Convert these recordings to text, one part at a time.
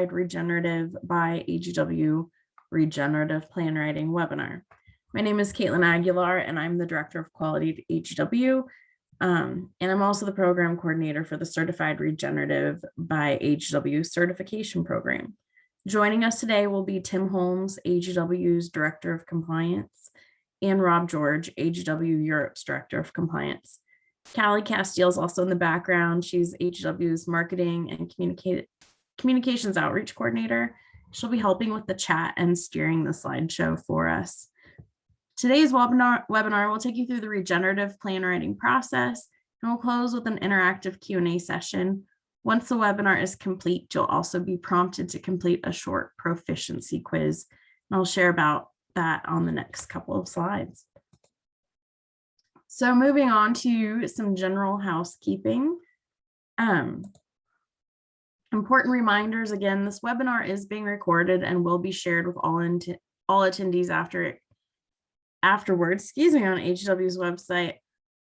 Regenerative by AGW Regenerative Plan Writing webinar. My name is Caitlin Aguilar, and I'm the Director of Quality at AGW. And I'm also the Program Coordinator for the Certified Regenerative by AGW Certification Program. Joining us today will be Tim Holmes, AGW's Director of Compliance, and Rob George, AGW Europe's Director of Compliance. Callie Castile is also in the background. She's AGW's Marketing and Communications Outreach Coordinator. She'll be helping with the chat and steering the slideshow for us. Today's webinar will take you through the regenerative plan writing process, and we'll close with an interactive Q&A session. Once the webinar is complete, you'll also be prompted to complete a short proficiency quiz, and I'll share about that on the next couple of slides. So moving on to some general housekeeping. Important reminders, again, this webinar is being recorded and will be shared with all attendees afterwards, on AGW's website.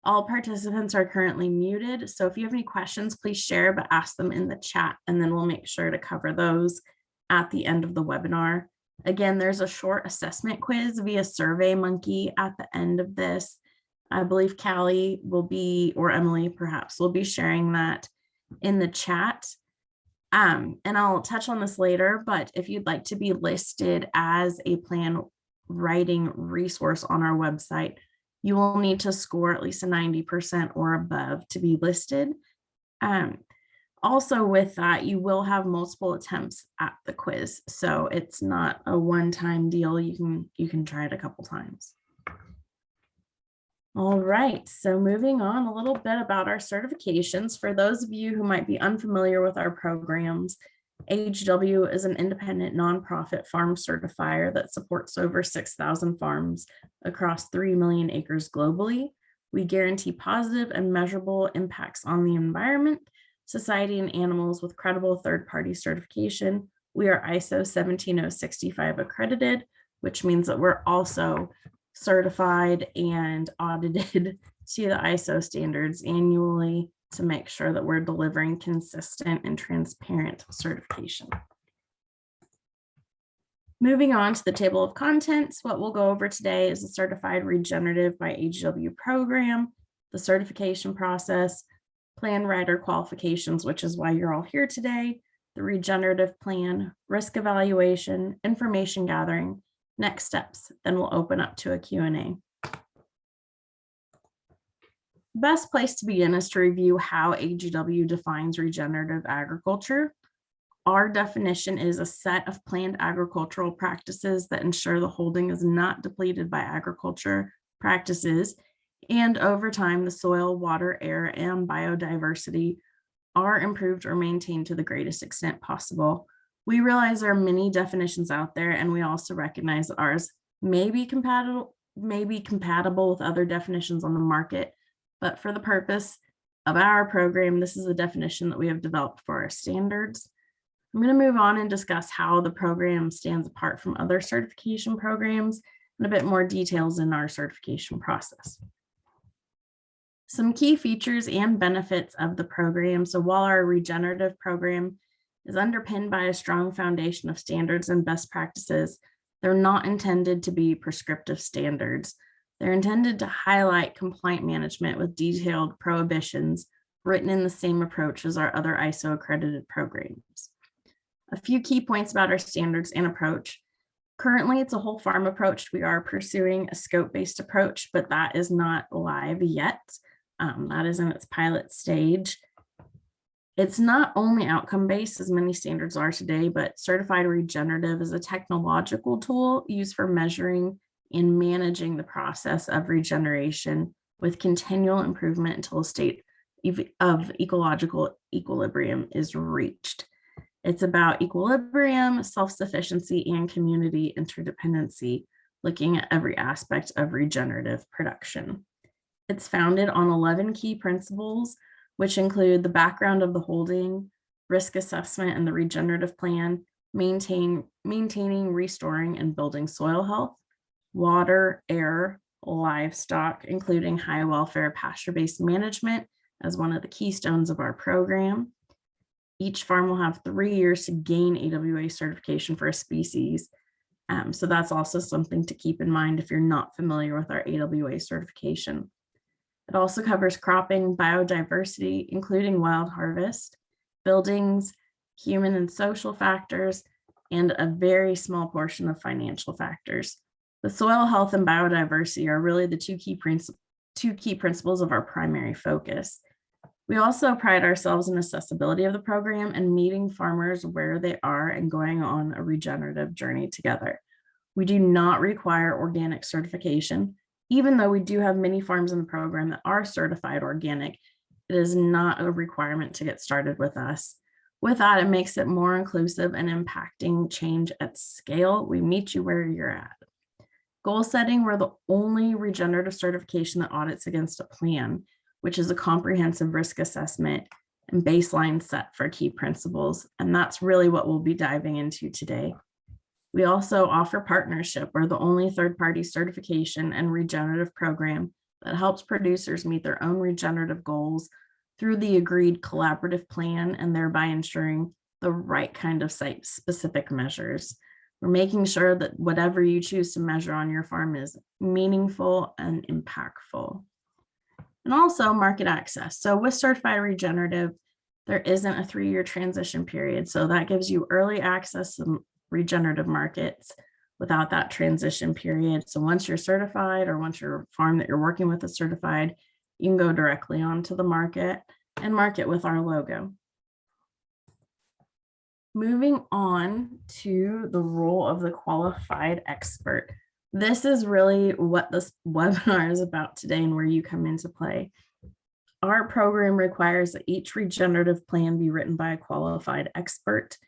All participants are currently muted, so if you have any questions, please share, but ask them in the chat, and then we'll make sure to cover those at the end of the webinar. Again, there's a short assessment quiz via SurveyMonkey at the end of this. I believe Callie will be, or Emily perhaps, will be sharing that in the chat. And I'll touch on this later, but if you'd like to be listed as a plan writing resource on our website, you will need to score at least a 90% or above to be listed. Also with that, you will have multiple attempts at the quiz. So it's not a one-time deal. You can try it a couple times. All right, so moving on a little bit about our certifications. For those of you who might be unfamiliar with our programs, AGW is an independent nonprofit farm certifier that supports over 6,000 farms across 3 million acres globally. We guarantee positive and measurable impacts on the environment, society, and animals with credible third-party certification. We are ISO 17065 accredited, which means that we're also certified and audited to the ISO standards annually to make sure that we're delivering consistent and transparent certification. Moving on to the table of contents, what we'll go over today is the Certified Regenerative by AGW program, the certification process, plan writer qualifications, which is why you're all here today, the regenerative plan, risk evaluation, information gathering, next steps. Then we'll open up to a Q&A. Best place to begin is to review how AGW defines regenerative agriculture. Our definition is a set of planned agricultural practices that ensure the holding is not depleted by agriculture practices, and over time, the soil, water, air, and biodiversity are improved or maintained to the greatest extent possible. We realize there are many definitions out there, and we also recognize that ours may be compatible with other definitions on the market. But for the purpose of our program, this is the definition that we have developed for our standards. I'm going to move on and discuss how the program stands apart from other certification programs and a bit more details in our certification process. Some key features and benefits of the program. So while our regenerative program is underpinned by a strong foundation of standards and best practices, they're not intended to be prescriptive standards. They're intended to highlight compliant management with detailed prohibitions written in the same approach as our other ISO accredited programs. A few key points about our standards and approach. Currently, it's a whole farm approach. We are pursuing a scope-based approach, but that is not live yet. That is in its pilot stage. It's not only outcome-based, as many standards are today, but Certified Regenerative is a technological tool used for measuring and managing the process of regeneration with continual improvement until a state of ecological equilibrium is reached. It's about equilibrium, self-sufficiency, and community interdependency, looking at every aspect of regenerative production. It's founded on 11 key principles, which include the background of the holding, risk assessment and the regenerative plan, maintaining, restoring, and building soil health, water, air, livestock, including high welfare pasture-based management as one of the keystones of our program, Each farm will have 3 years to gain AWA certification for a species. So that's also something to keep in mind if you're not familiar with our AWA certification. It also covers cropping, biodiversity, including wild harvest, buildings, human and social factors, and a very small portion of financial factors. The soil health and biodiversity are really the two key principles of our primary focus. We also pride ourselves in accessibility of the program and meeting farmers where they are and going on a regenerative journey together. We do not require organic certification. Even though we do have many farms in the program that are certified organic, it is not a requirement to get started with us. With that, it makes it more inclusive and impacting change at scale. We meet you where you're at. Goal setting, we're the only regenerative certification that audits against a plan, which is a comprehensive risk assessment and baseline set for key principles. And that's really what we'll be diving into today. We also offer partnership. We're the only third-party certification and regenerative program that helps producers meet their own regenerative goals through the agreed collaborative plan and thereby ensuring the right kind of site-specific measures. We're making sure that whatever you choose to measure on your farm is meaningful and impactful. And also market access. So with certified regenerative, there isn't a 3-year transition period. So that gives you early access to regenerative markets without that transition period. So once you're certified or once your farm that you're working with is certified, you can go directly onto the market and market with our logo. Moving on to the role of the qualified expert. This is really what this webinar is about today and where you come into play. Our program requires that each regenerative plan be written by a qualified expert.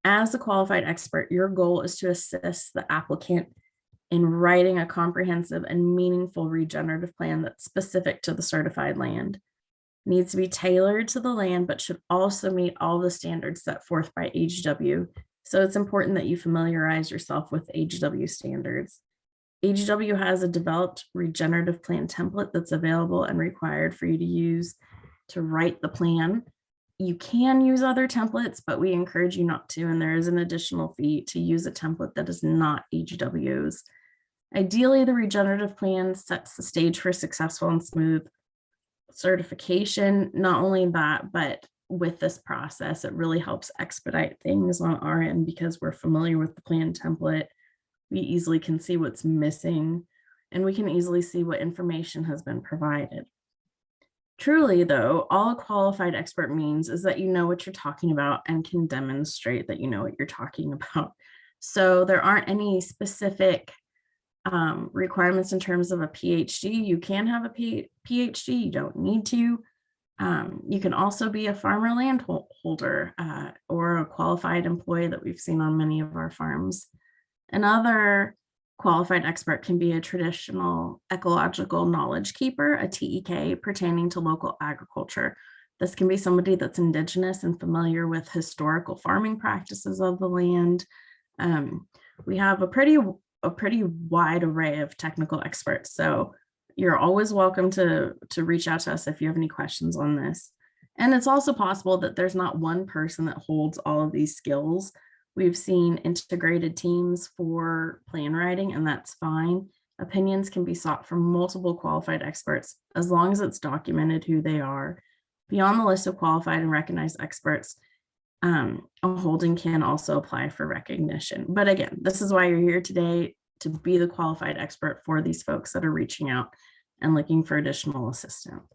As a qualified expert, your goal is to assist the applicant in writing a comprehensive and meaningful regenerative plan that's specific to the certified land. It needs to be tailored to the land, but should also meet all the standards set forth by AGW. So it's important that you familiarize yourself with AGW standards. AGW has a developed regenerative plan template that's available and required for you to use to write the plan. You can use other templates, but we encourage you not to, and there is an additional fee to use a template that is not AGW's. Ideally, the regenerative plan sets the stage for successful and smooth certification. Not only that, but with this process, it really helps expedite things on our end because we're familiar with the plan template. We easily can see what's missing, and we can easily see what information has been provided. Truly, though, all a qualified expert means is that you know what you're talking about and can demonstrate that you know what you're talking about. So there aren't any specific requirements in terms of a PhD. You can have a PhD, you don't need to. You can also be a farmer landholder or a qualified employee that we've seen on many of our farms. Another qualified expert can be a traditional ecological knowledge keeper, a TEK, pertaining to local agriculture. This can be somebody that's indigenous and familiar with historical farming practices of the land. We have a pretty wide array of technical experts, so you're always welcome to reach out to us if you have any questions on this. And it's also possible that there's not one person that holds all of these skills. We've seen integrated teams for plan writing, and that's fine. Opinions can be sought from multiple qualified experts as long as it's documented who they are. Beyond the list of qualified and recognized experts, a holding can also apply for recognition. But again, this is why you're here today, to be the qualified expert for these folks that are reaching out and looking for additional assistance.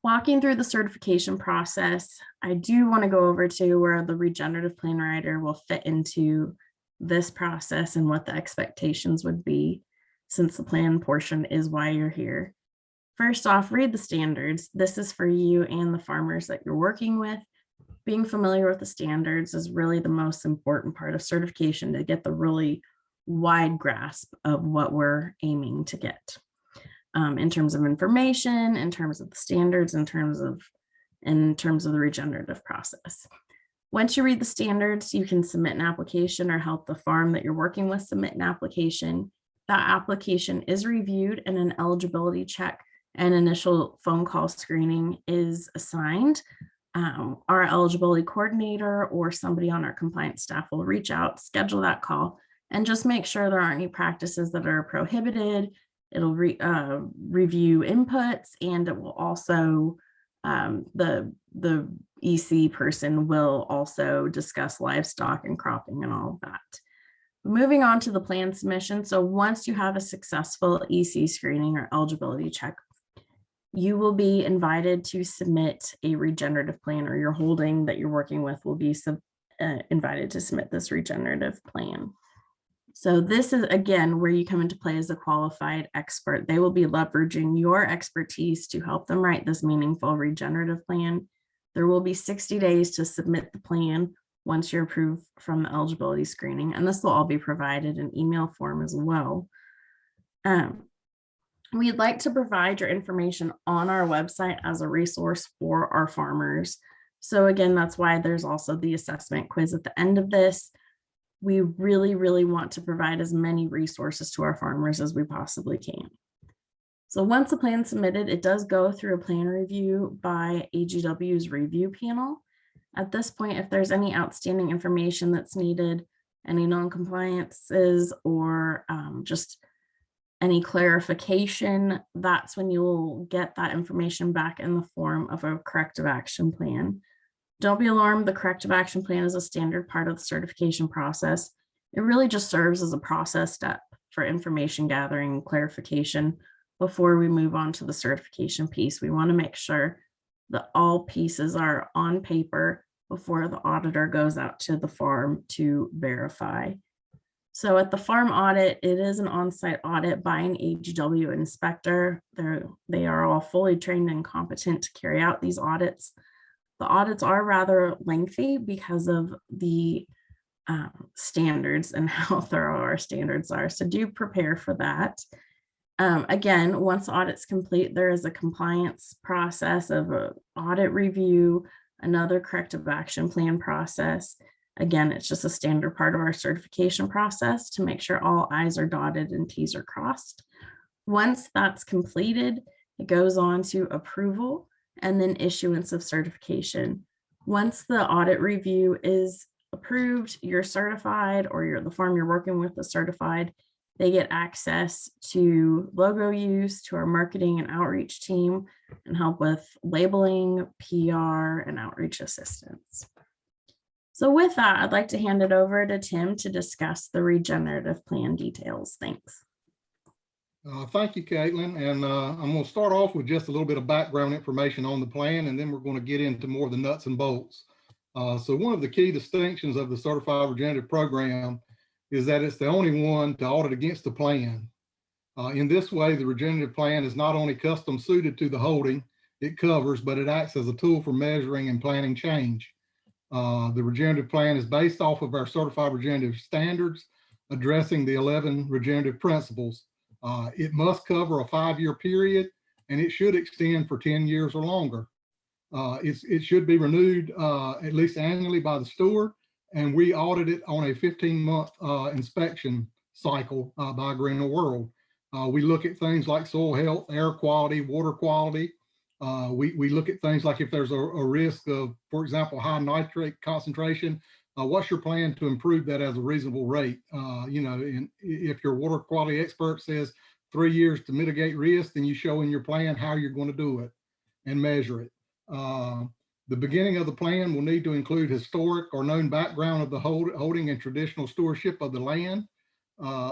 Walking through the certification process, I do want to go over to where the regenerative plan writer will fit into this process and what the expectations would be, since the plan portion is why you're here. First off, read the standards. This is for you and the farmers that you're working with. Being familiar with the standards is really the most important part of certification to get the really wide grasp of what we're aiming to get. In terms of information, in terms of the standards, in terms of the regenerative process. Once you read the standards, you can submit an application or help the farm that you're working with submit an application. That application is reviewed and an eligibility check An initial phone call screening is assigned. Our eligibility coordinator or somebody on our compliance staff will reach out, schedule that call, and just make sure there aren't any practices that are prohibited. It'll review inputs, and it will also, the EC person will also discuss livestock and cropping and all of that. Moving on to the plan submission. So once you have a successful EC screening or eligibility check, you will be invited to submit a regenerative plan, or your holding that you're working with will be invited to submit this regenerative plan. So this is, again, where you come into play as a qualified expert. They will be leveraging your expertise to help them write this meaningful regenerative plan. There will be 60 days to submit the plan once you're approved from the eligibility screening, and this will all be provided in email form as well. We'd like to provide your information on our website as a resource for our farmers. So again, that's why there's also the assessment quiz at the end of this. We really, really want to provide as many resources to our farmers as we possibly can. So once the plan is submitted, it does go through a plan review by AGW's review panel. At this point, if there's any outstanding information that's needed, any non-compliances, or just any clarification, that's when you'll get that information back in the form of a corrective action plan. Don't be alarmed, the corrective action plan is a standard part of the certification process. It really just serves as a process step for information gathering and clarification before we move on to the certification piece. We want to make sure that all pieces are on paper before the auditor goes out to the farm to verify. So at the farm audit, it is an on-site audit by an AGW inspector. They are all fully trained and competent to carry out these audits. The audits are rather lengthy because of the standards and how thorough our standards are. So do prepare for that. Again, once the audit's complete, there is a compliance process of an audit review, another corrective action plan process. Again, it's just a standard part of our certification process to make sure all I's are dotted and T's are crossed. Once that's completed, it goes on to approval and then issuance of certification. Once the audit review is approved, you're certified, or the farm you're working with is certified. They get access to logo use, to our marketing and outreach team, and help with labeling, PR, and outreach assistance. So with that, I'd like to hand it over to Tim to discuss the regenerative plan details. Thanks. Thank you, Caitlin. And I'm going to start off with just a little bit of background information on the plan, and then we're going to get into more of the nuts and bolts. So one of the key distinctions of the Certified Regenerative Program is that it's the only one to audit against the plan. In this way, the regenerative plan is not only custom suited to the holding it covers, but it acts as a tool for measuring and planning change. The regenerative plan is based off of our Certified Regenerative Standards, addressing the 11 regenerative principles. It must cover a 5-year period, and it should extend for 10 years or longer. It should be renewed at least annually by the steward, and we audit it on a 15-month inspection cycle by Greener World. We look at things like soil health, air quality, water quality. We look at things like if there's a risk of, for example, high nitrate concentration, what's your plan to improve that as a reasonable rate? And if your water quality expert says 3 years to mitigate risk, then you show in your plan how you're going to do it and measure it. The beginning of the plan will need to include historic or known background of the holding and traditional stewardship of the land.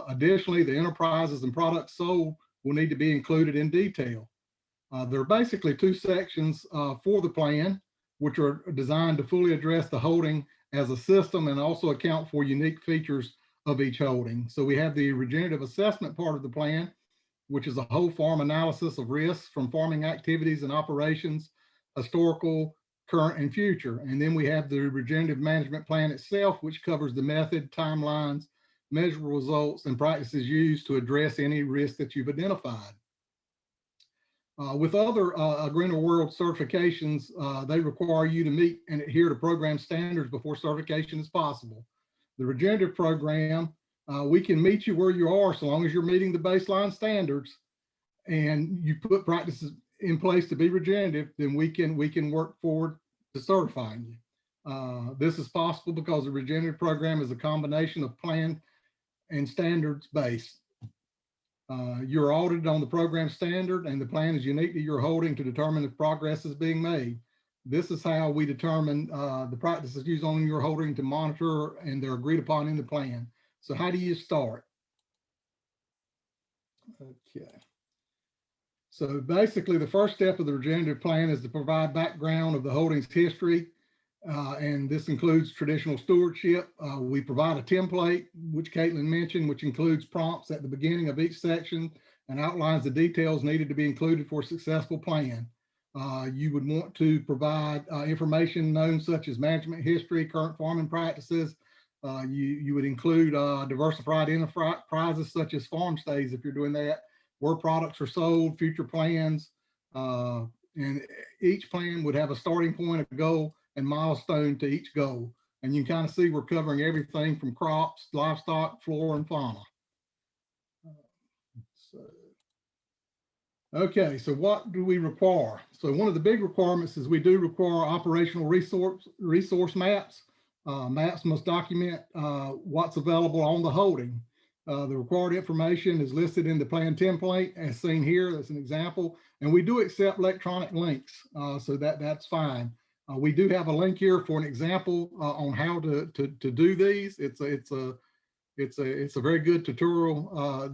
Additionally, the enterprises and products sold will need to be included in detail. There are basically 2 sections for the plan, which are designed to fully address the holding as a system and also account for unique features of each holding. So we have the regenerative assessment part of the plan, which is a whole farm analysis of risks from farming activities and operations, historical, current, and future. And then we have the regenerative management plan itself, which covers the method, timelines, measurable results, and practices used to address any risk that you've identified. With other Greener World certifications, they require you to meet and adhere to program standards before certification is possible. The regenerative program, we can meet you where you are so long as you're meeting the baseline standards. and you put practices in place to be regenerative, then we can work forward to certifying you. This is possible because the regenerative program is a combination of planned and standards based. You're audited on the program standard, and the plan is unique to your holding to determine if progress is being made. This is how we determine the practices used on your holding to monitor, and they're agreed upon in the plan. So how do you start? Okay. So basically, the first step of the regenerative plan is to provide background of the holding's history, and this includes traditional stewardship. We provide a template, which Caitlin mentioned, which includes prompts at the beginning of each section and outlines the details needed to be included for a successful plan. You would want to provide information known such as management history, current farming practices. You would include diversified enterprises such as farm stays if you're doing that, where products are sold, future plans, and each plan would have a starting point, a goal, and milestone to each goal. And you can kind of see we're covering everything from crops, livestock, flora, and fauna. Okay, so what do we require? So one of the big requirements is we do require operational resource maps. Maps must document what's available on the holding. The required information is listed in the plan template as seen here. That's an example. And we do accept electronic links, so that's fine. We do have a link here for an example on how to do these. It's a very good tutorial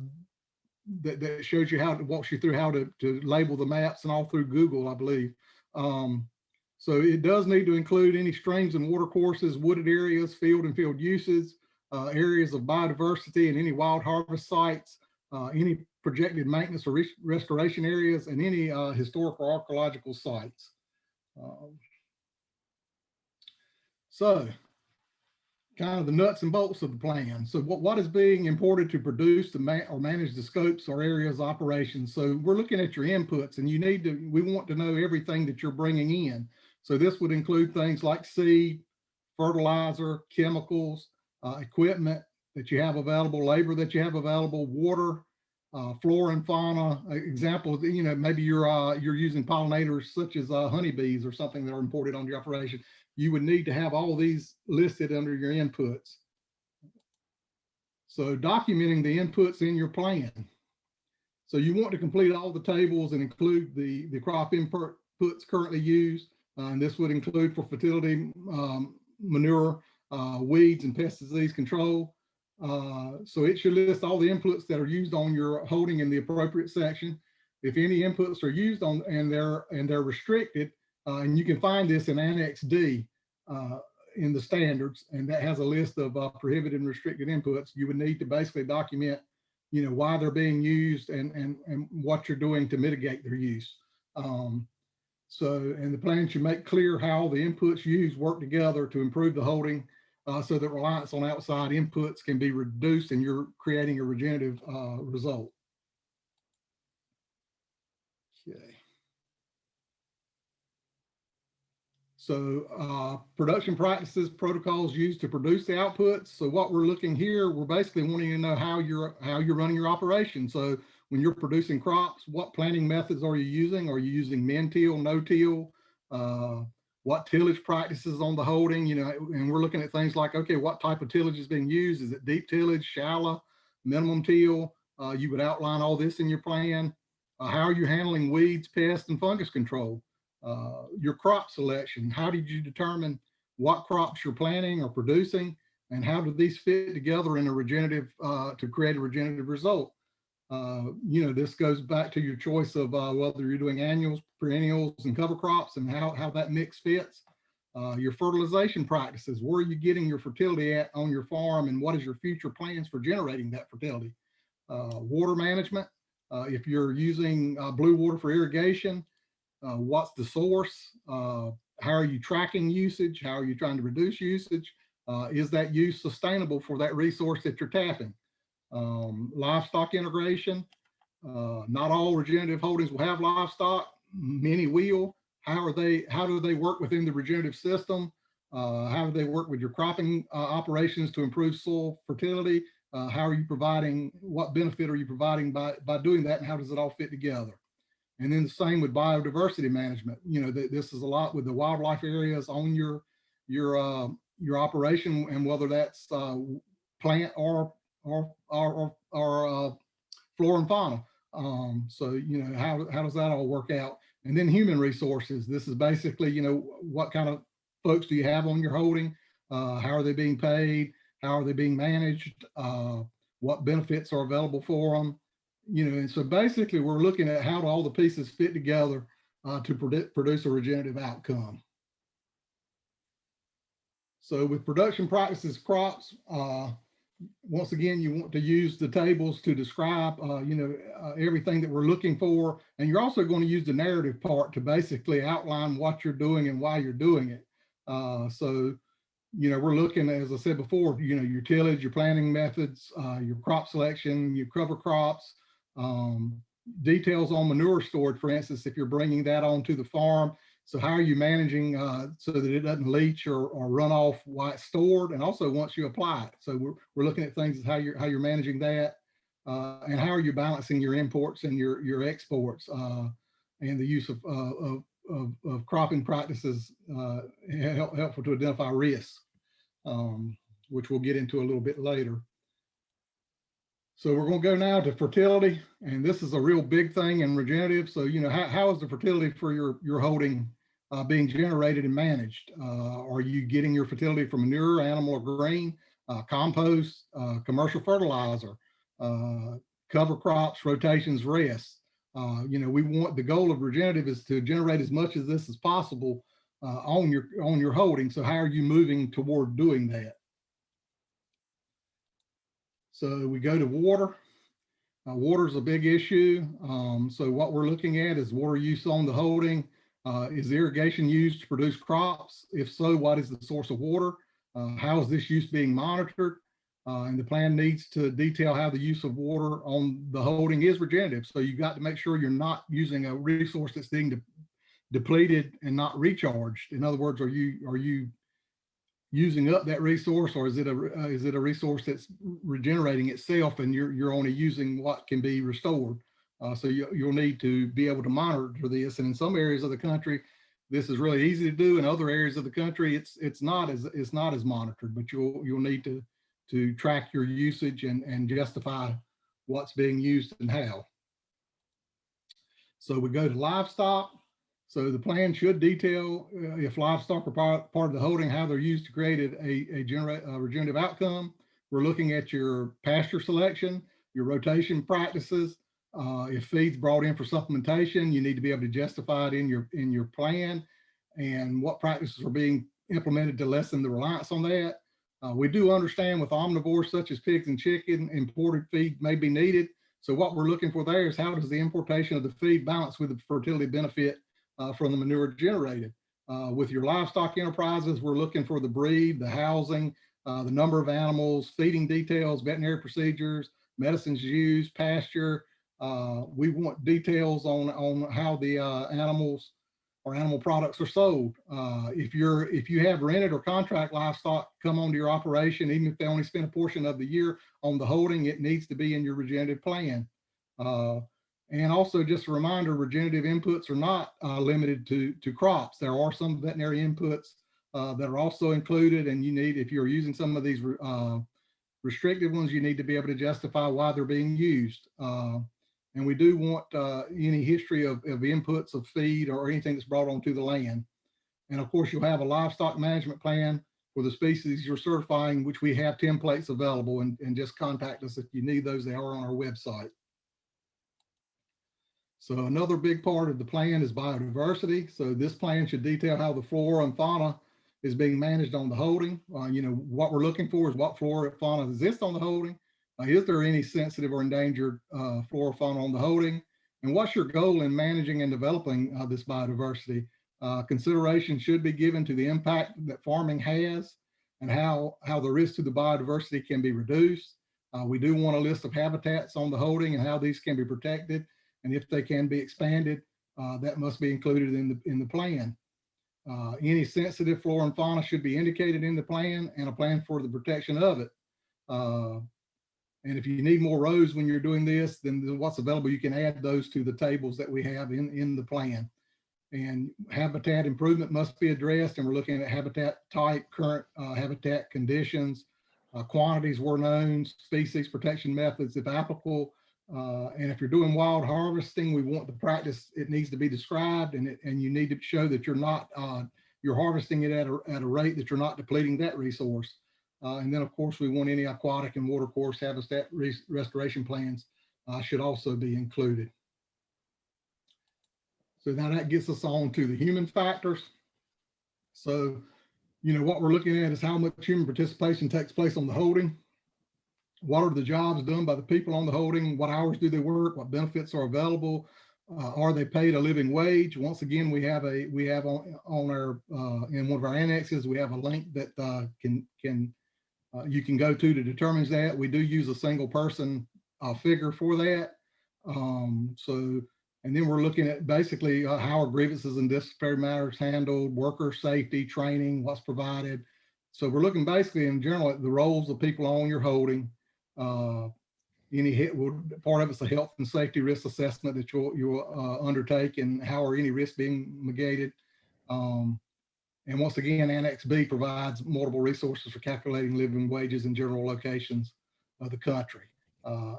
that shows you how to walks you through how to label the maps, and all through Google, I believe. So it does need to include any streams and water courses, wooded areas, field and field uses, areas of biodiversity and any wild harvest sites, any projected maintenance or restoration areas, and any historical archaeological sites. So kind of the nuts and bolts of the plan. So what is being imported to produce or manage the scopes or areas of operations? So we're looking at your inputs, and we want to know everything that you're bringing in. So this would include things like seed, fertilizer, chemicals, equipment that you have available, labor that you have available, water, flora and fauna. Example, maybe you're using pollinators such as honeybees or something that are imported onto your operation. You would need to have all these listed under your inputs. So documenting the inputs in your plan. So you want to complete all the tables and include the crop inputs currently used. And this would include for fertility, manure, weeds, and pest disease control. So it should list all the inputs that are used on your holding in the appropriate section. If any inputs are used on and they're restricted, and you can find this in Annex D in the standards, and that has a list of prohibited and restricted inputs. You would need to basically document, why they're being used and what you're doing to mitigate their use. And the plan should make clear how the inputs used work together to improve the holding, so that reliance on outside inputs can be reduced and you're creating a regenerative result. Okay. So production practices, protocols used to produce the outputs. So what we're looking here, we're basically wanting to know how you're running your operation. So when you're producing crops, what planting methods are you using? Are you using min-till, no-till? What tillage practices on the holding? And we're looking at things like, okay, what type of tillage is being used? Is it deep tillage, shallow, minimum till? You would outline all this in your plan. How are you handling weeds, pests, and fungus control? Your crop selection. How did you determine what crops you're planting or producing, and how do these fit together in a regenerative to create a regenerative result? This goes back to your choice of whether you're doing annuals, perennials, and cover crops, and how that mix fits. Your fertilization practices. Where are you getting your fertility at on your farm, and what is your future plans for generating that fertility? Water management. If you're using blue water for irrigation, what's the source? How are you tracking usage? How are you trying to reduce usage? Is that use sustainable for that resource that you're tapping? Livestock integration. Not all regenerative holdings will have livestock. Many will. How do they work within the regenerative system? How do they work with your cropping operations to improve soil fertility? How are you providing, what benefit are you providing by doing that, and how does it all fit together? And then the same with biodiversity management. You know, this is a lot with the wildlife areas on your operation, and whether that's plant or flora and fauna. So you know, how does that all work out? And then human resources. This is basically, you know, what kind of folks do you have on your holding? How are they being paid? How are they being managed? What benefits are available for them? You know, and so basically we're looking at how do all the pieces fit together to produce a regenerative outcome. So with production practices crops, once again, you want to use the tables to describe, you know, everything that we're looking for. And you're also going to use the narrative part to basically outline what you're doing and why you're doing it. So, you know, we're looking, as I said before, you know, your tillage, your planting methods, your crop selection, your cover crops, details on manure storage, for instance, if you're bringing that onto the farm. So how are you managing so that it doesn't leach or run off while it's stored, and also once you apply it. So we're looking at things as how you're managing that, and how are you balancing your imports and your exports, and the use of cropping practices helpful to identify risks, which we'll get into a little bit later. So we're going to go now to fertility, and this is a real big thing in regenerative. So, you know, how is the fertility for your holding being generated and managed? Are you getting your fertility from manure, animal or grain, compost, commercial fertilizer, cover crops, rotations, rest? You know, we want, the goal of regenerative is to generate as much of this as possible on your holding. So how are you moving toward doing that? So we go to water. Water is a big issue. So what we're looking at is water use on the holding. Is irrigation used to produce crops? If so, what is the source of water? How is this use being monitored? And the plan needs to detail how the use of water on the holding is regenerative. So you've got to make sure you're not using a resource that's being depleted and not recharged. In other words, are you using up that resource, or is it a resource that's regenerating itself and you're only using what can be restored? So you'll need to be able to monitor this. And in some areas of the country, this is really easy to do. In other areas of the country, it's not as monitored, but you'll need to track your usage and justify what's being used and how. So we go to livestock. So the plan should detail if livestock are part of the holding, how they're used to create a regenerative outcome. We're looking at your pasture selection, your rotation practices. If feed's brought in for supplementation, you need to be able to justify it in your plan, and what practices are being implemented to lessen the reliance on that. We do understand with omnivores such as pigs and chicken, imported feed may be needed. So what we're looking for there is how does the importation of the feed balance with the fertility benefit from the manure generated. With your livestock enterprises, we're looking for the breed, the housing, the number of animals, feeding details, veterinary procedures, medicines used, pasture. We want details on how the animals or animal products are sold. If you have rented or contract livestock come onto your operation, even if they only spend a portion of the year on the holding, it needs to be in your regenerative plan. And also just a reminder, regenerative inputs are not limited to crops. There are some veterinary inputs that are also included, and you need, if you're using some of these restrictive ones, you need to be able to justify why they're being used. And we do want any history of inputs of feed or anything that's brought onto the land. And of course, you'll have a livestock management plan for the species you're certifying, which we have templates available, and just contact us if you need those. They are on our website. So another big part of the plan is biodiversity. So this plan should detail how the flora and fauna is being managed on the holding. You know, what we're looking for is what flora and fauna exists on the holding. Is there any sensitive or endangered flora fauna on the holding? And what's your goal in managing and developing this biodiversity? Consideration should be given to the impact that farming has and how the risk to the biodiversity can be reduced. We do want a list of habitats on the holding and how these can be protected. And if they can be expanded, that must be included in the plan. Any sensitive flora and fauna should be indicated in the plan, and a plan for the protection of it. And if you need more rows when you're doing this, then what's available, you can add those to the tables that we have in the plan. And habitat improvement must be addressed, and we're looking at habitat type, current habitat conditions, quantities were known, species protection methods if applicable. And if you're doing wild harvesting, we want the practice, it needs to be described, and you need to show that you're harvesting it at a rate that you're not depleting that resource. And then of course we want any aquatic and water course habitat restoration plans should also be included. So now that gets us on to the human factors. So, what we're looking at is how much human participation takes place on the holding. What are the jobs done by the people on the holding? What hours do they work? What benefits are available? Are they paid a living wage? Once again, we have on our in one of our annexes, we have a link that you can go to determines that. We do use a single person figure for that. And then we're looking at basically how are grievances and disciplinary matters handled, worker safety, training, what's provided. So we're looking basically in general at the roles of people on your holding. Part of it's a health and safety risk assessment that you'll undertake, and how are any risks being negated. And once again, Annex B provides multiple resources for calculating living wages in general locations of the country.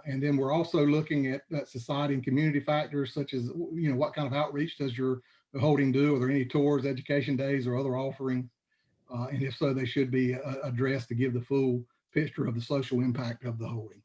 And then we're also looking at society and community factors, such as, what kind of outreach does your holding do? Are there any tours, education days, or other offerings? And if so, they should be addressed to give the full picture of the social impact of the holding.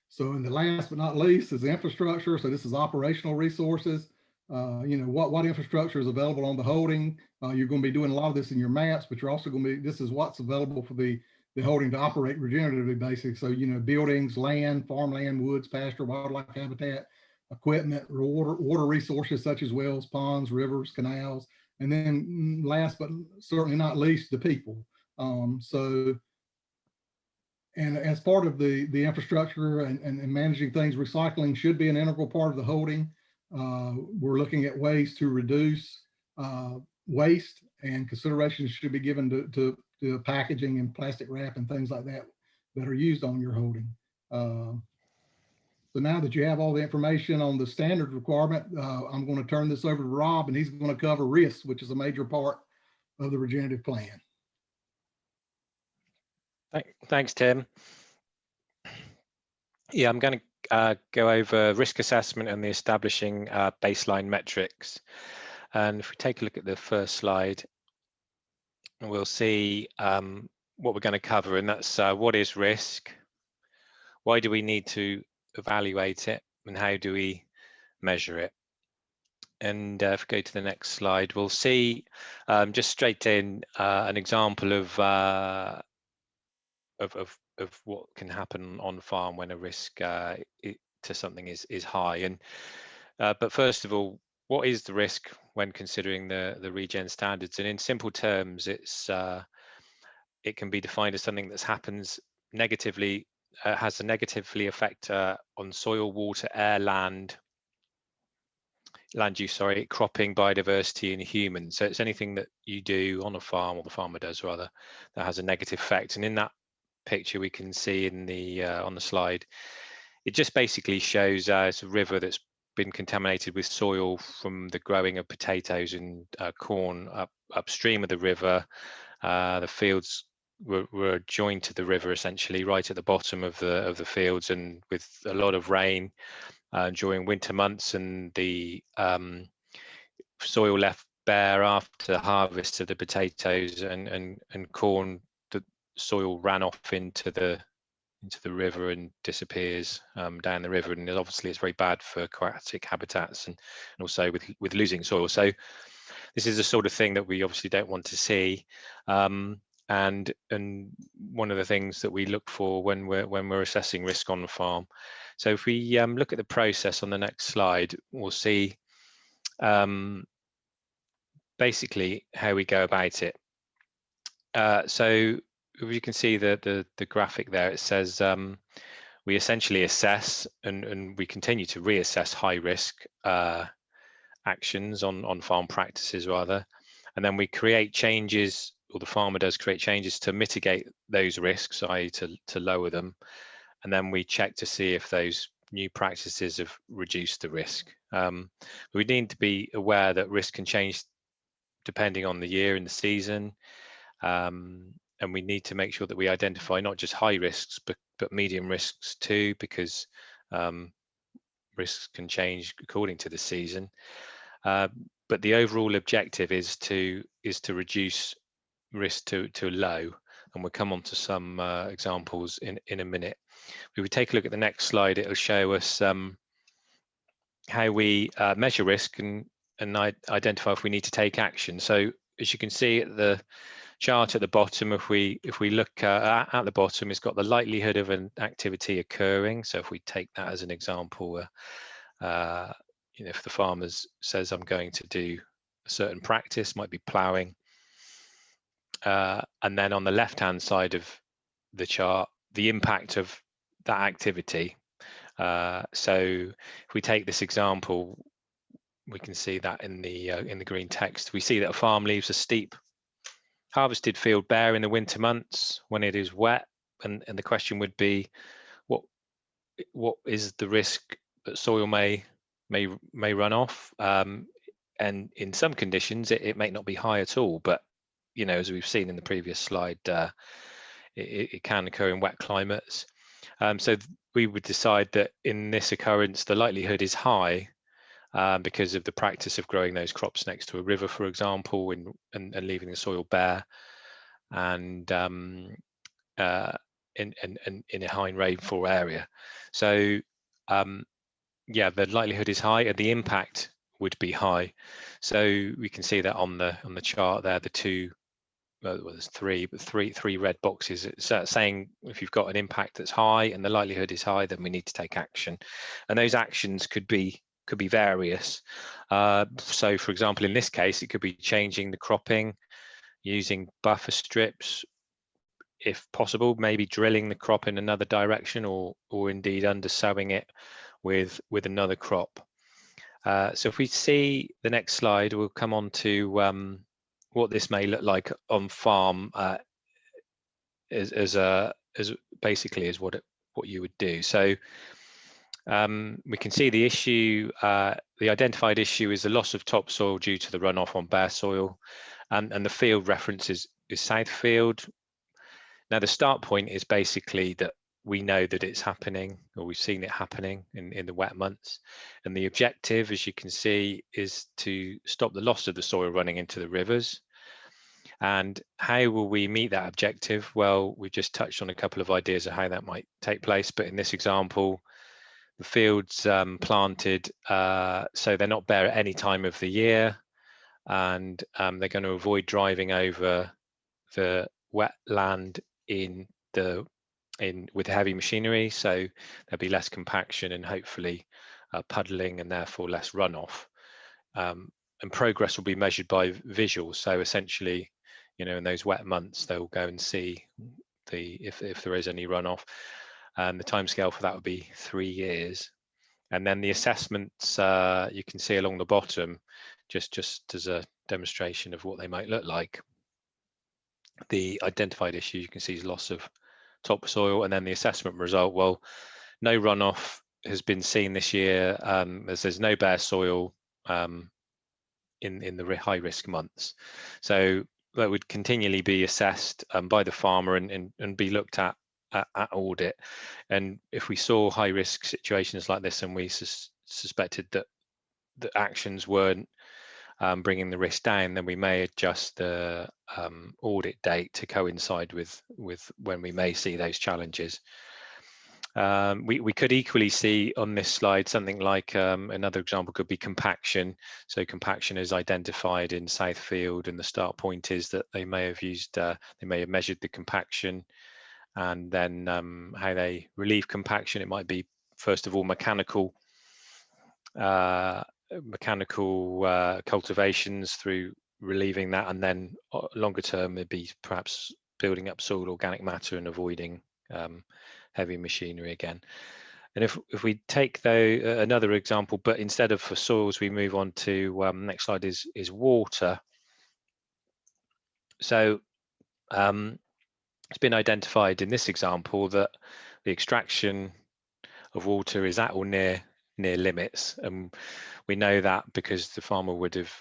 So, and the last but not least is infrastructure. So this is operational resources. What infrastructure is available on the holding. You're going to be doing a lot of this in your maps, but you're also going to be, this is what's available for the holding to operate regeneratively, basically. So, buildings, land, farmland, woods, pasture, wildlife habitat, equipment, water resources such as wells, ponds, rivers, canals, and then last but certainly not least, the people. And as part of the infrastructure and managing things, recycling should be an integral part of the holding. We're looking at ways to reduce waste, and considerations should be given to packaging and plastic wrap and things like that are used on your holding. So now that you have all the information on the standard requirement, I'm going to turn this over to Rob, and he's going to cover risks, which is a major part of the regenerative plan. Thanks, Tim. Yeah, I'm going to go over risk assessment and the establishing baseline metrics. And if we take a look at the first slide, we'll see what we're going to cover, and that's what is risk, why do we need to evaluate it, and how do we measure it. And if we go to the next slide, we'll see just straight in an example of what can happen on farm when a risk to something is high. And but first of all, what is the risk when considering the regen standards? And in simple terms, it can be defined as something that happens negatively, has a negatively effect on soil, water, air, land use, cropping, biodiversity, and humans. So it's anything that you do on a farm, or the farmer does rather, that has a negative effect. And in that picture we can see in the on the slide, it just basically shows it's a river that's been contaminated with soil from the growing of potatoes and corn upstream of the river. The fields were joined to the river essentially right at the bottom of the fields, and with a lot of rain during winter months, and the soil left bare after harvest of the potatoes and corn, the soil ran off into the river and disappears down the river, and obviously it's very bad for aquatic habitats and also with losing soil. So this is the sort of thing that we obviously don't want to see, and one of the things that we look for when we're assessing risk on the farm. So if we look at the process on the next slide, we'll see basically how we go about it. So you can see the graphic there. It says we essentially assess and we continue to reassess high risk actions on farm practices rather, and then we create changes or the farmer does create changes to mitigate those risks, i.e. to lower them, and then we check to see if those new practices have reduced the risk. We need to be aware that risk can change depending on the year and the season, and we need to make sure that we identify not just high risks but medium risks too, because risks can change according to the season. But the overall objective is to reduce risk to low, and we'll come on to some examples in a minute. If we take a look at the next slide, it'll show us how we measure risk and identify if we need to take action. So as you can see at the chart at the bottom, if we look at the bottom, it's got the likelihood of an activity occurring. So if we take that as an example, if the farmer says I'm going to do a certain practice, might be ploughing, and then on the left hand side of the chart, the impact of that activity. So if we take this example, we can see that in the green text. We see that a farm leaves a steep harvested field bare in the winter months when it is wet, and the question would be, what is the risk that soil may run off? And in some conditions, it may not be high at all, but as we've seen in the previous slide, it can occur in wet climates. So we would decide that in this occurrence, the likelihood is high because of the practice of growing those crops next to a river, for example, and leaving the soil bare, and in a high rainfall area. So yeah, the likelihood is high and the impact would be high. So we can see that on the chart there, the two, well, there's three red boxes. It's saying if you've got an impact that's high and the likelihood is high, then we need to take action. And those actions could be various. So for example, in this case, it could be changing the cropping, using buffer strips, if possible, maybe drilling the crop in another direction, or indeed undersowing it with another crop. So if we see the next slide, we'll come on to what this may look like on farm as basically as what you would do. So we can see the issue, the identified issue is the loss of topsoil due to the runoff on bare soil, and the field reference is Southfield. Now the start point is basically that we know that it's happening, or we've seen it happening in the wet months, and the objective, as you can see, is to stop the loss of the soil running into the rivers. And how will we meet that objective? Well, we've just touched on a couple of ideas of how that might take place, but in this example, the fields planted so they're not bare at any time of the year, and they're going to avoid driving over the wet land with heavy machinery, so there'll be less compaction and hopefully puddling, and therefore less runoff. And progress will be measured by visuals. So essentially, in those wet months, they'll go and see if there is any runoff. And the timescale for that would be 3 years. And then the assessments you can see along the bottom, just as a demonstration of what they might look like. The identified issue you can see is loss of topsoil, and then the assessment result, well, no runoff has been seen this year, as there's no bare soil in the high risk months. So that would continually be assessed by the farmer and be looked at audit. And if we saw high risk situations like this and we suspected that the actions weren't bringing the risk down, then we may adjust the audit date to coincide with when we may see those challenges. We could equally see on this slide something like another example could be compaction. So compaction is identified in Southfield, and the start point is that they may have measured the compaction, and then how they relieve compaction. It might be, first of all, mechanical cultivations through relieving that, and then longer term it'd be perhaps building up soil organic matter and avoiding heavy machinery again. And if we take another example, but instead of for soils, we move on to next slide is water. So It's been identified in this example that the extraction of water is at or near limits, and we know that because the farmer would have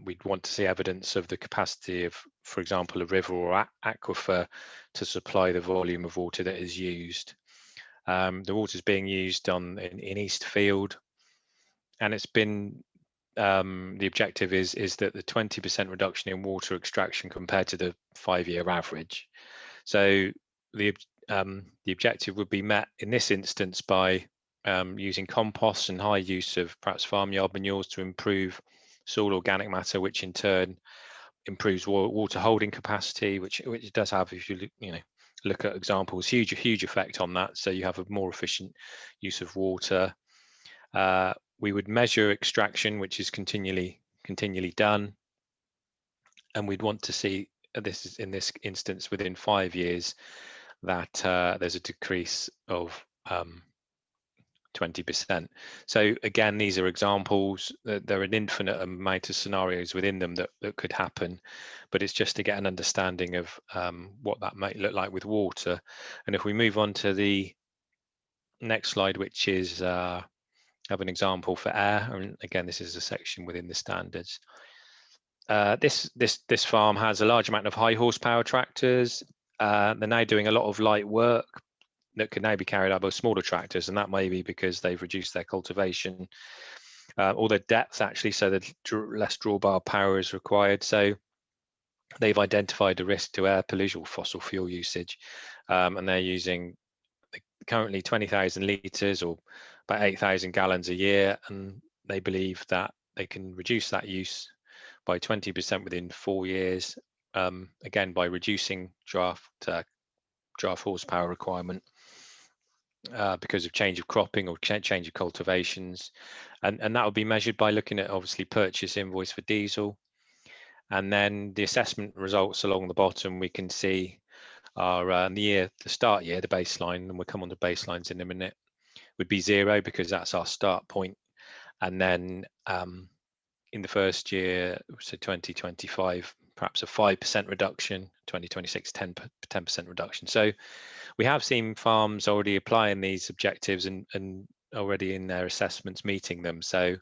we'd want to see evidence of the capacity of, for example, a river or aquifer to supply the volume of water that is used. The water is being used in Eastfield, and it's been the objective is that the 20% reduction in water extraction compared to the 5-year average. So the objective would be met in this instance by using compost and high use of perhaps farmyard manures to improve soil organic matter, which in turn improves water holding capacity, which does have, if you look at examples, huge effect on that. So you have a more efficient use of water. We would measure extraction, which is continually done, and we'd want to see, this is in this instance within 5 years, that there's a decrease of 20%. So again, these are examples. There are an infinite amount of scenarios within them that could happen, but it's just to get an understanding of what that might look like with water. And if we move on to the next slide, which is have an example for air, and again, this is a section within the standards. This farm has a large amount of high horsepower tractors. They're now doing a lot of light work that can now be carried out by smaller tractors, and that may be because they've reduced their cultivation or their depth, actually, so that less drawbar power is required. So they've identified a risk to air pollution or fossil fuel usage, and they're using currently 20,000 litres or about 8,000 gallons a year, and they believe that they can reduce that use by 20% within 4 years, again by reducing draft horsepower requirement because of change of cropping or change of cultivations, and that will be measured by looking at obviously purchase invoice for diesel, and then the assessment results along the bottom we can see are the start year, the baseline, and we'll come on to baselines in a minute, would be 0 because that's our start point, and then in the first year, so 2025, perhaps a 5% reduction, 2026, 10% reduction. So we have seen farms already applying these objectives and already in their assessments meeting them. So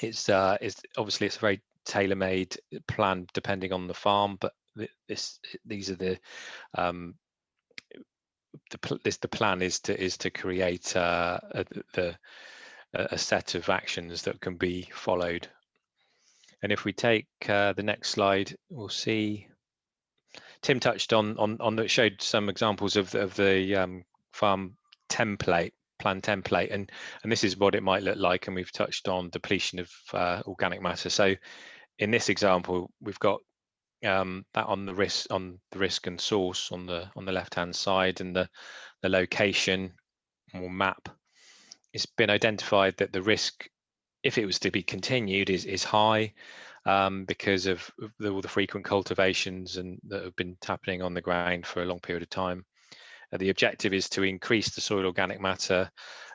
it's obviously it's a very tailor-made plan depending on the farm, but these are the plan is to create a set of actions that can be followed. And if we take the next slide, we'll see Tim touched on that, showed some examples of the farm template, plan template, and this is what it might look like. And we've touched on depletion of organic matter. So in this example, we've got that on the risk and source on the left hand side, and the location or map. It's been identified that the risk, if it was to be continued, is high because of all the frequent cultivations and that have been happening on the ground for a long period of time. The objective is to increase the soil organic matter,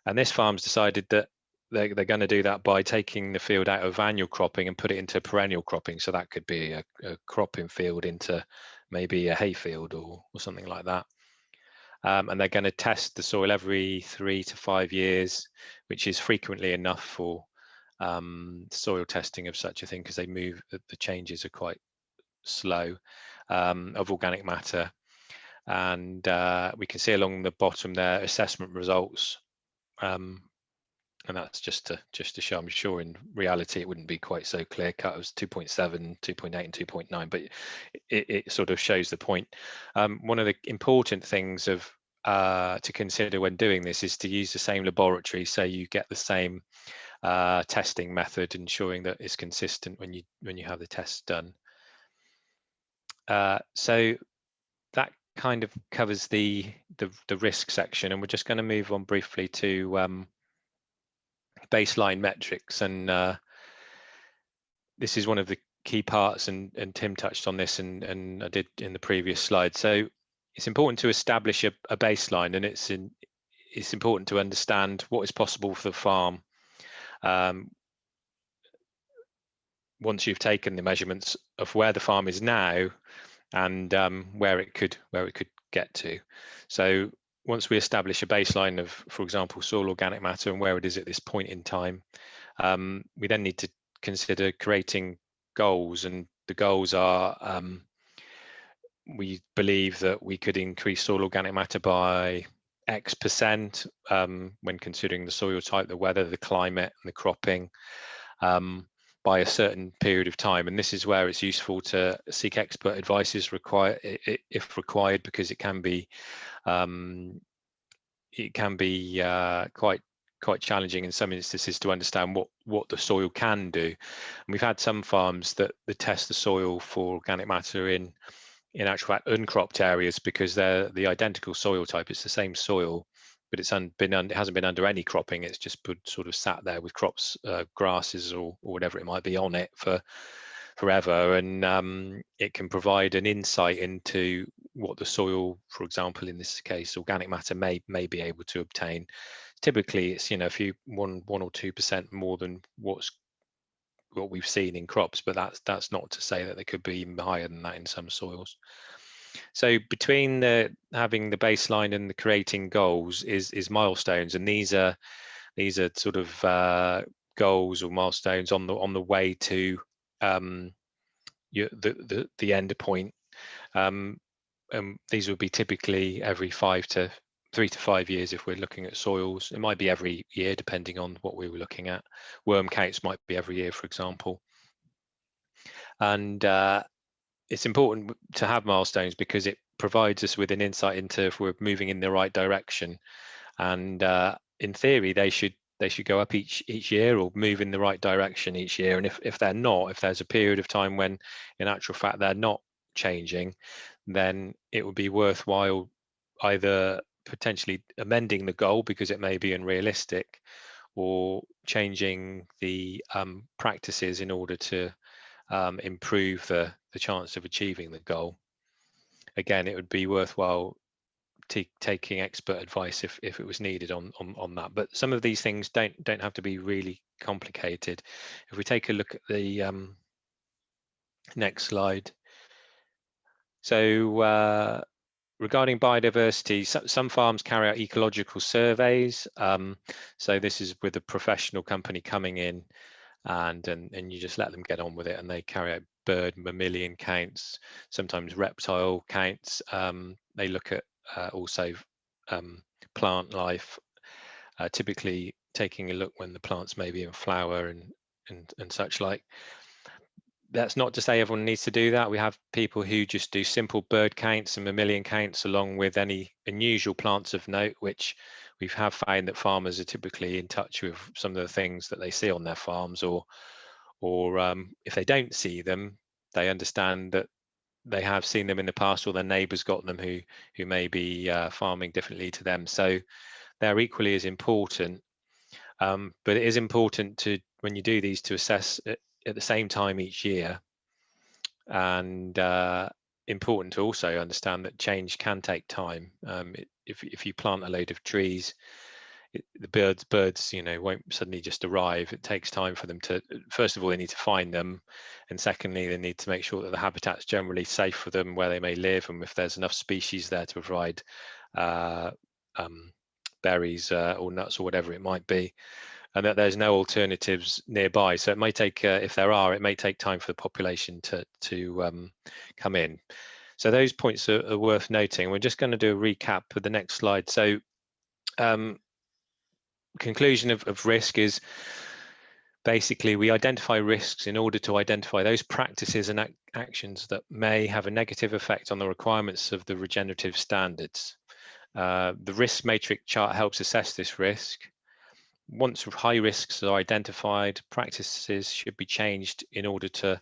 and this farm's decided that they're going to do that by taking the field out of annual cropping and put it into perennial cropping. So that could be a cropping field into maybe a hay field or something like that. And they're going to test the soil every 3 to 5 years, which is frequently enough for soil testing of such a thing, because the changes are quite slow of organic matter. And we can see along the bottom there assessment results, and that's just to show. I'm sure in reality it wouldn't be quite so clear cut. It was 2.7, 2.8 and 2.9, but it sort of shows the point. One of the important things to consider when doing this is to use the same laboratory, so you get the same testing method, ensuring that it's consistent when you have the tests done. So that kind of covers the risk section, and we're just going to move on briefly to baseline metrics, and this is one of the key parts, and Tim touched on this, and I did in the previous slide. So it's important to establish a baseline, and it's important to understand what is possible for the farm. Once you've taken the measurements of where the farm is now and where it could get to. So once we establish a baseline of, for example, soil organic matter and where it is at this point in time, we then need to consider creating goals, and the goals are we believe that we could increase soil organic matter by X% when considering the soil type, the weather, the climate, and the cropping by a certain period of time. And this is where it's useful to seek expert advice if required, because it can be quite challenging in some instances to understand what the soil can do. And we've had some farms that test the soil for organic matter in actual fact uncropped areas, because they're the identical soil type. It's the same soil, but it hasn't been under any cropping. It's just sort of sat there with crops, grasses or whatever it might be on it for forever, and it can provide an insight into what the soil, for example, in this case, organic matter may be able to obtain. Typically, it's a few 1 or 2% more than what we've seen in crops, but that's not to say that they could be even higher than that in some soils. So between having the baseline and the creating goals is milestones, and these are sort of goals or milestones on the way to the end point. These would be typically every 3 to 5 years if we're looking at soils. It might be every year depending on what we were looking at. Worm counts might be every year, for example. And it's important to have milestones because it provides us with an insight into if we're moving in the right direction. And in theory, they should go up each year or move in the right direction each year. And if they're not, if there's a period of time when in actual fact they're not changing, then it would be worthwhile either potentially amending the goal because it may be unrealistic, or changing the practices in order to improve the chance of achieving the goal. Again, it would be worthwhile taking expert advice if it was needed on that. But some of these things don't have to be really complicated. If we take a look at the next slide. So regarding biodiversity, some farms carry out ecological surveys. So this is with a professional company coming in, and you just let them get on with it, and they carry out bird, mammalian counts, sometimes reptile counts. They look at also plant life, typically taking a look when the plants may be in flower and such like. That's not to say everyone needs to do that. We have people who just do simple bird counts and mammalian counts along with any unusual plants of note, which we have found that farmers are typically in touch with some of the things that they see on their farms, or if they don't see them, they understand that they have seen them in the past, or their neighbours got them who may be farming differently to them. So they're equally as important. But it is important to, when you do these, to assess it at the same time each year, and important to also understand that change can take time. If you plant a load of trees, the birds won't suddenly just arrive. It takes time for them to, first of all, they need to find them, and secondly, they need to make sure that the habitat's generally safe for them where they may live, and if there's enough species there to provide berries or nuts or whatever it might be, and that there's no alternatives nearby. So it may take, if there are, it may take time for the population to come in. So those points are worth noting. We're just going to do a recap with the next slide. So conclusion of risk is basically we identify risks in order to identify those practices and actions that may have a negative effect on the requirements of the regenerative standards. The risk matrix chart helps assess this risk. Once high risks are identified, practices should be changed in order to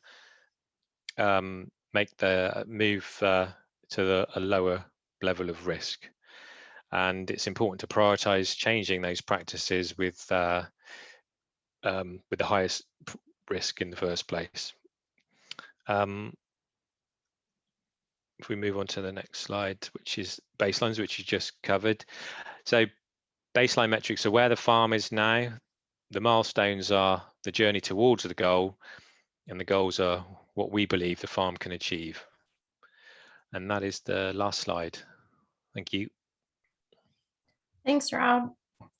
make the move to a lower level of risk. And it's important to prioritize changing those practices with the highest risk in the first place. If we move on to the next slide, which is baselines, which you just covered. So baseline metrics are where the farm is now. The milestones are the journey towards the goal, and the goals are what we believe the farm can achieve. And that is the last slide. Thank you. Thanks, Rob.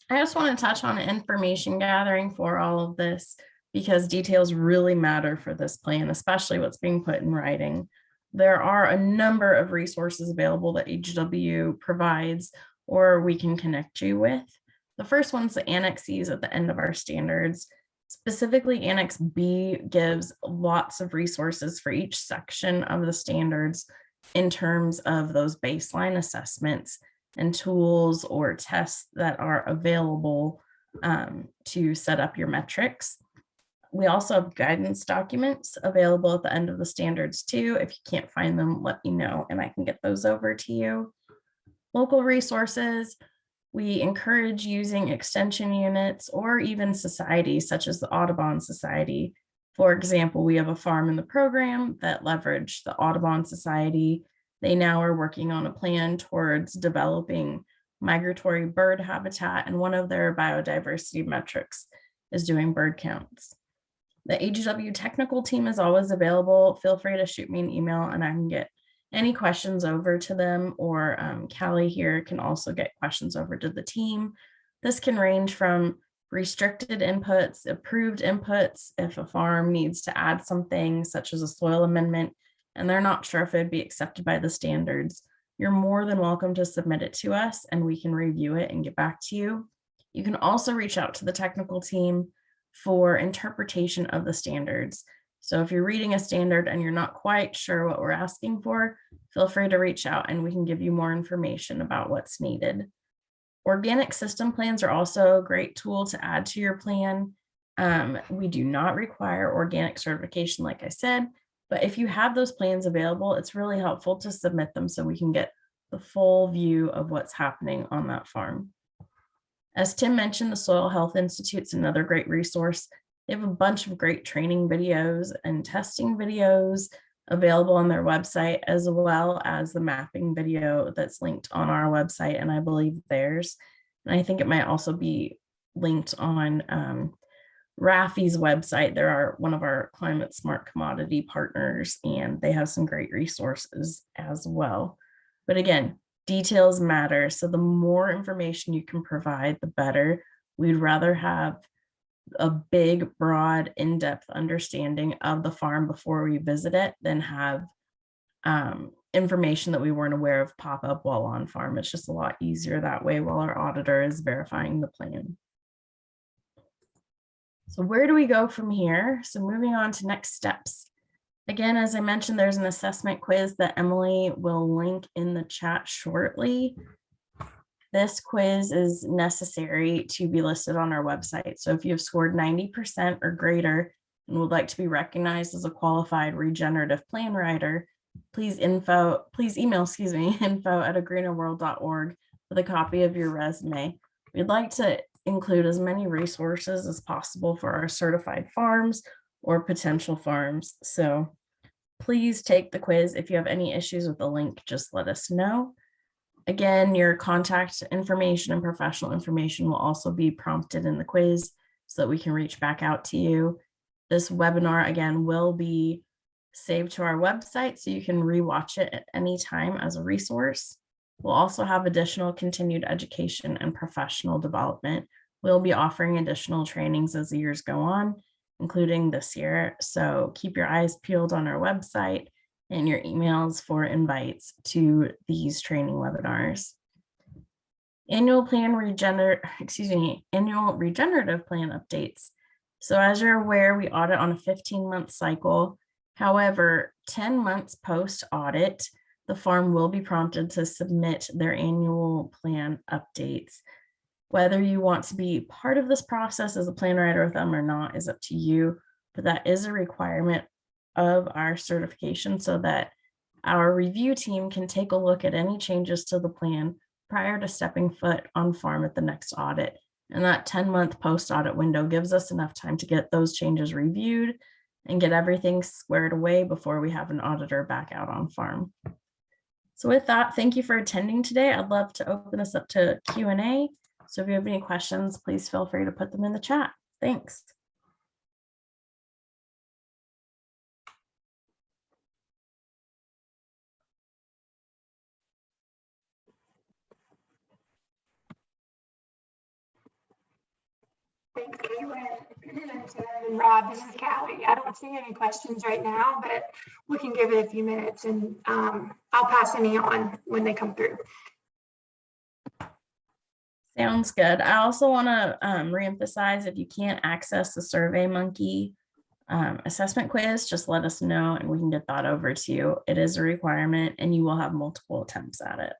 I just want to touch on information gathering for all of this because details really matter for this plan, especially what's being put in writing. There are a number of resources available that AGW provides or we can connect you with. The first one's the annexes at the end of our standards. Specifically, Annex B gives lots of resources for each section of the standards in terms of those baseline assessments and tools or tests that are available to set up your metrics. We also have guidance documents available at the end of the standards too. If you can't find them, let me know and I can get those over to you. Local resources, we encourage using extension units or even societies such as the Audubon Society. For example, we have a farm in the program that leveraged the Audubon Society. They now are working on a plan towards developing migratory bird habitat, and one of their biodiversity metrics is doing bird counts. The AGW technical team is always available. Feel free to shoot me an email and I can get any questions over to them, or Callie here can also get questions over to the team. This can range from restricted inputs, approved inputs, if a farm needs to add something such as a soil amendment, and they're not sure if it'd be accepted by the standards, you're more than welcome to submit it to us and we can review it and get back to you. You can also reach out to the technical team for interpretation of the standards. So if you're reading a standard and you're not quite sure what we're asking for, feel free to reach out and we can give you more information about what's needed. Organic system plans are also a great tool to add to your plan. We do not require organic certification, like I said, but if you have those plans available, it's really helpful to submit them so we can get the full view of what's happening on that farm. As Tim mentioned, the Soil Health Institute's another great resource. They have a bunch of great training videos and testing videos available on their website, as well as the mapping video that's linked on our website, and I believe theirs. And I think it might also be linked on RAFI's website. They are one of our climate smart commodity partners, and they have some great resources as well. But again, details matter. So the more information you can provide, the better. We'd rather have a big, broad, in-depth understanding of the farm before we visit it than have information that we weren't aware of pop up while on farm. It's just a lot easier that way while our auditor is verifying the plan. So where do we go from here? So moving on to next steps. Again, as I mentioned, there's an assessment quiz that Emily will link in the chat shortly. This quiz is necessary to be listed on our website. So if you have scored 90% or greater and would like to be recognized as a qualified regenerative plan writer, please email, info@agreenerworld.org with a copy of your resume. We'd like to include as many resources as possible for our certified farms or potential farms. So please take the quiz. If you have any issues with the link, just let us know. Again, your contact information and professional information will also be prompted in the quiz so that we can reach back out to you. This webinar, again, will be saved to our website so you can rewatch it at any time as a resource. We'll also have additional continued education and professional development. We'll be offering additional trainings as the years go on, including this year. So keep your eyes peeled on our website and your emails for invites to these training webinars. Annual regenerative plan updates. So as you're aware, we audit on a 15-month cycle. However, 10 months post-audit, the farm will be prompted to submit their annual plan updates. Whether you want to be part of this process as a plan writer with them or not is up to you, but that is a requirement of our certification so that our review team can take a look at any changes to the plan prior to stepping foot on farm at the next audit. And that 10-month post-audit window gives us enough time to get those changes reviewed and get everything squared away before we have an auditor back out on farm. So with that, thank you for attending today. I'd love to open this up to Q&A. So if you have any questions, please feel free to put them in the chat. Thanks. Tim and Rob, this is Callie. I don't see any questions right now, but we can give it a few minutes and I'll pass any on when they come through. Sounds good. I also want to reemphasize, if you can't access the SurveyMonkey assessment quiz, just let us know and we can get that over to you. It is a requirement and you will have multiple attempts at it.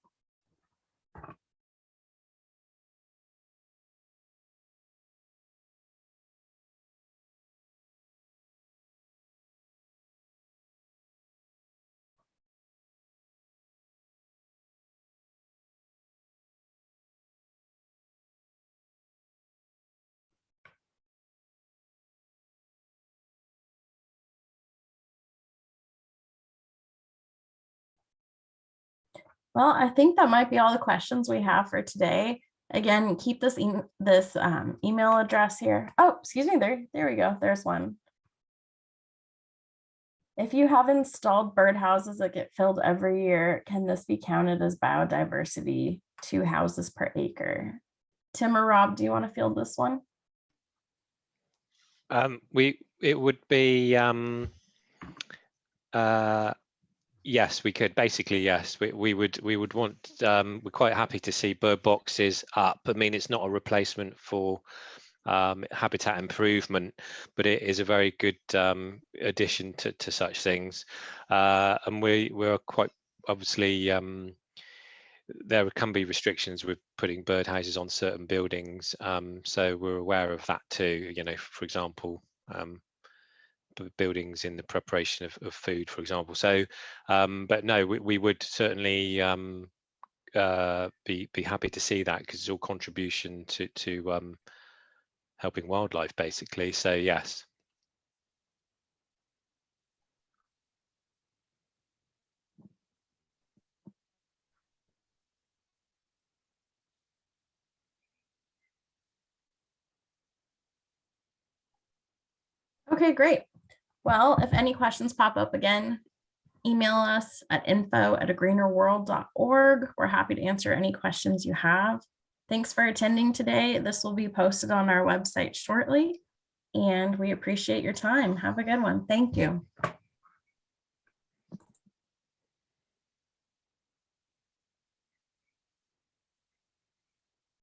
Well, I think that might be all the questions we have for today. Again, keep this email address here. Oh, excuse me, there we go. There's one. If you have installed birdhouses that get filled every year, can this be counted as biodiversity, 2 houses per acre? Tim or Rob, do you want to field this one? It would be yes, we could. Basically, yes, we would want. We're quite happy to see bird boxes up. I mean, it's not a replacement for habitat improvement, but it is a very good addition to such things. And we're quite obviously there can be restrictions with putting birdhouses on certain buildings, so we're aware of that too. You know, for example. Buildings in the preparation of food, for example. So, but no, we would certainly be happy to see that, because it's all contribution to helping wildlife, basically. So yes. Okay, great. Well, if any questions pop up again, email us at info@agreenerworld.org. We're happy to answer any questions you have. Thanks for attending today. This will be posted on our website shortly, and we appreciate your time. Have a good one. Thank you.